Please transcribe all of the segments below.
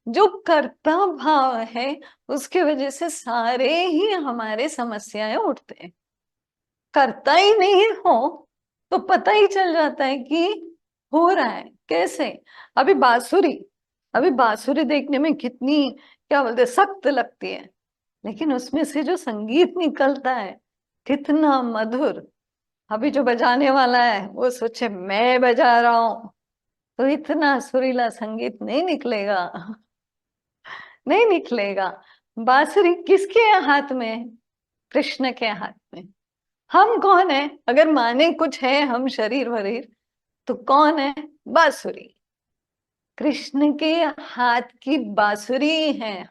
जो कर्ता भाव है उसके वजह से सारे ही हमारे समस्याएं उठते हैं। करता ही नहीं हो तो पता ही चल जाता है कि हो रहा है कैसे। अभी बांसुरी अभी बांसुरी देखने में कितनी क्या बोलते सख्त लगती है, लेकिन उसमें से जो संगीत निकलता है कितना मधुर। अभी जो बजाने वाला है वो सोचे मैं बजा रहा हूं तो इतना सुरीला संगीत नहीं निकलेगा। नहीं निकलेगा। बांसुरी किसके हाथ में है? कृष्ण के हाथ में। हम कौन है? अगर माने कुछ है हम शरीर वरीर, तो कौन है? बांसुरी। कृष्ण के हाथ की बांसुरी है।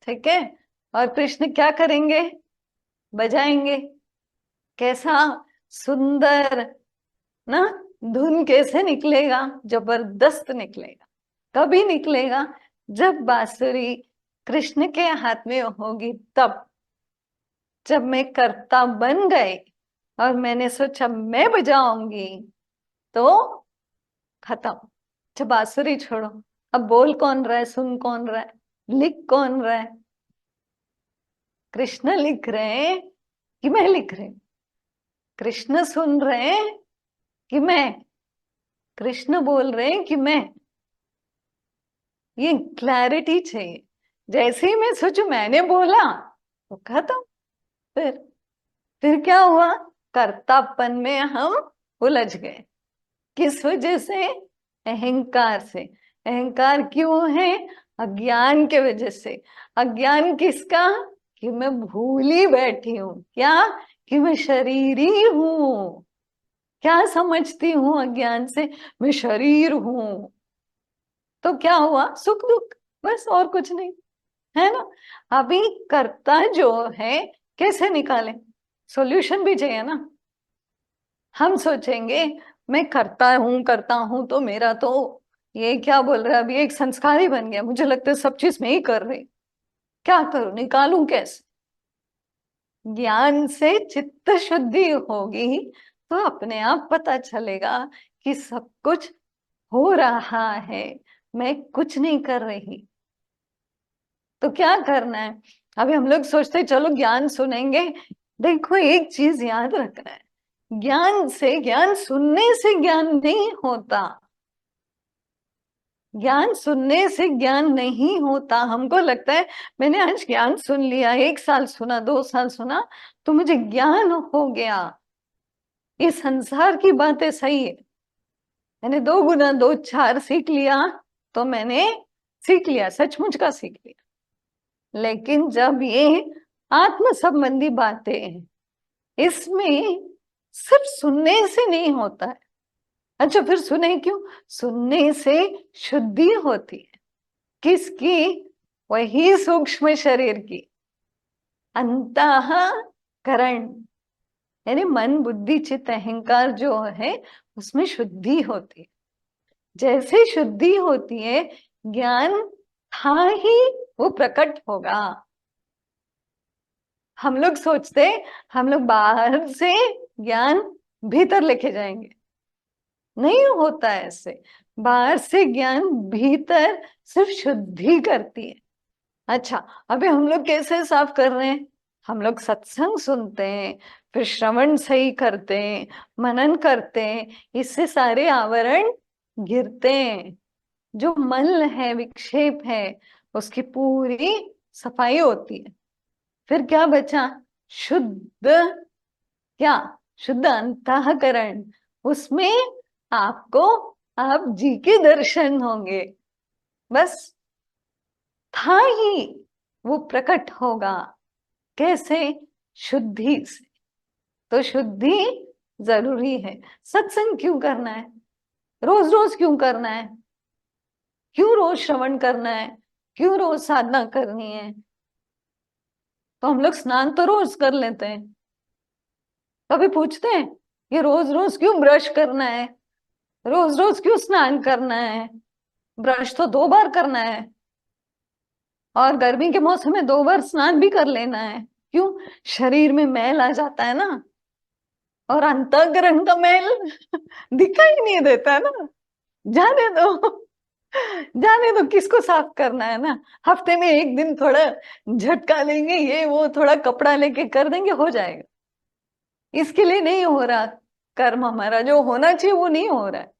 ठीक है। और कृष्ण क्या करेंगे? बजाएंगे। कैसा सुंदर ना धुन कैसे निकलेगा? जबरदस्त निकलेगा। कभी निकलेगा जब बांसुरी कृष्ण के हाथ में होगी तब। जब मैं कर्ता बन गए और मैंने सोचा मैं बजाऊंगी तो खत्म। अच्छा बांसुरी छोड़ो, अब बोल कौन रहा है, सुन कौन रहा है, लिख कौन रहा है? कृष्ण लिख रहे हैं कि मैं लिख रही हूं? कृष्ण सुन रहे हैं कि मैं? कृष्ण बोल रहे हैं कि मैं? ये क्लैरिटी चाहिए। जैसे ही मैं सोचू मैंने बोला तो खत्म। फिर फिर क्या हुआ? कर्तापन में हम उलझ गए। किस वजह से? अहंकार से। अहंकार क्यों है? अज्ञान के वजह से। अज्ञान किसका? कि मैं भूली बैठी हूं क्या? कि मैं शरीर ही हूं। क्या समझती हूँ अज्ञान से? मैं शरीर हूं। तो क्या हुआ? सुख दुख, बस और कुछ नहीं। है ना? अभी कर्ता जो है कैसे निकाले? सॉल्यूशन भी चाहिए ना। हम सोचेंगे मैं करता हूं तो मेरा तो ये क्या बोल रहा है, अभी एक संस्कार ही बन गया, मुझे लगता है सब चीज मैं ही कर रही। क्या करूं? निकालूं कैसे? ज्ञान से चित्त शुद्धि होगी तो अपने आप पता चलेगा कि सब कुछ हो रहा है, मैं कुछ नहीं कर रही। तो क्या करना है? अभी हम लोग सोचते हैं चलो ज्ञान सुनेंगे। देखो एक चीज याद रखना है, ज्ञान सुनने से ज्ञान नहीं होता। ज्ञान सुनने से ज्ञान नहीं होता। हमको लगता है मैंने आज ज्ञान सुन लिया, 1 साल सुना, 2 साल सुना तो मुझे ज्ञान हो गया। ये संसार की बातें सही है, मैंने 2 गुना 2 4 सीख लिया तो मैंने सीख लिया, सचमुच का सीख लिया। लेकिन जब ये आत्म संबंधी बातें हैं, इसमें सिर्फ सुनने से नहीं होता है। अच्छा फिर सुने क्यों? सुनने से शुद्धि होती है। किसकी? वही सूक्ष्म शरीर की। अंतःकरण यानी मन बुद्धि चित्त अहंकार जो है उसमें शुद्धि होती है। जैसे शुद्धि होती है ज्ञान था ही वो प्रकट होगा। हम लोग सोचते हम लोग बाहर से ज्ञान भीतर लेके जाएंगे, नहीं होता है ऐसे। बाहर से ज्ञान भीतर सिर्फ शुद्धि करती है। अच्छा अभी हम लोग कैसे साफ कर रहे हैं? हम लोग सत्संग सुनते हैं, फिर श्रवण सही करते हैं, मनन करते हैं, इससे सारे आवरण गिरते हैं। जो मल है विक्षेप है उसकी पूरी सफाई होती है। फिर क्या बचा? शुद्ध। क्या? शुद्ध अंतःकरण। उसमें आपको आप जी के दर्शन होंगे। बस था ही वो प्रकट होगा। कैसे? शुद्धि से। तो शुद्धि जरूरी है। सत्संग क्यों करना है? रोज रोज क्यों करना है? क्यों रोज श्रवण करना है? क्यों रोज साधना करनी है? तो हम लोग स्नान तो रोज कर लेते हैं। कभी पूछते हैं ये रोज रोज क्यों ब्रश करना है? रोज रोज क्यों स्नान करना है? ब्रश तो 2 बार करना है, और गर्मी के मौसम में 2 बार स्नान भी कर लेना है। क्यों? शरीर में मैल आ जाता है ना, और अंतःकरण का मैल दिखाई नहीं देता है ना। जाने दो। जाने दो, किसको साफ करना है ना, हफ्ते में एक दिन थोड़ा झटका लेंगे, ये वो थोड़ा कपड़ा लेके कर देंगे, हो जाएगा। इसके लिए नहीं हो रहा कर्म, हमारा जो होना चाहिए वो नहीं हो रहा है।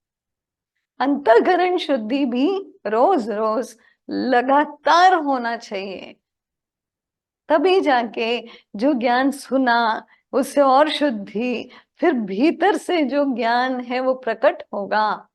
अंतःकरण शुद्धि भी रोज रोज लगातार होना चाहिए, तभी जाके जो ज्ञान सुना उससे और शुद्धि, फिर भीतर से जो ज्ञान है वो प्रकट होगा।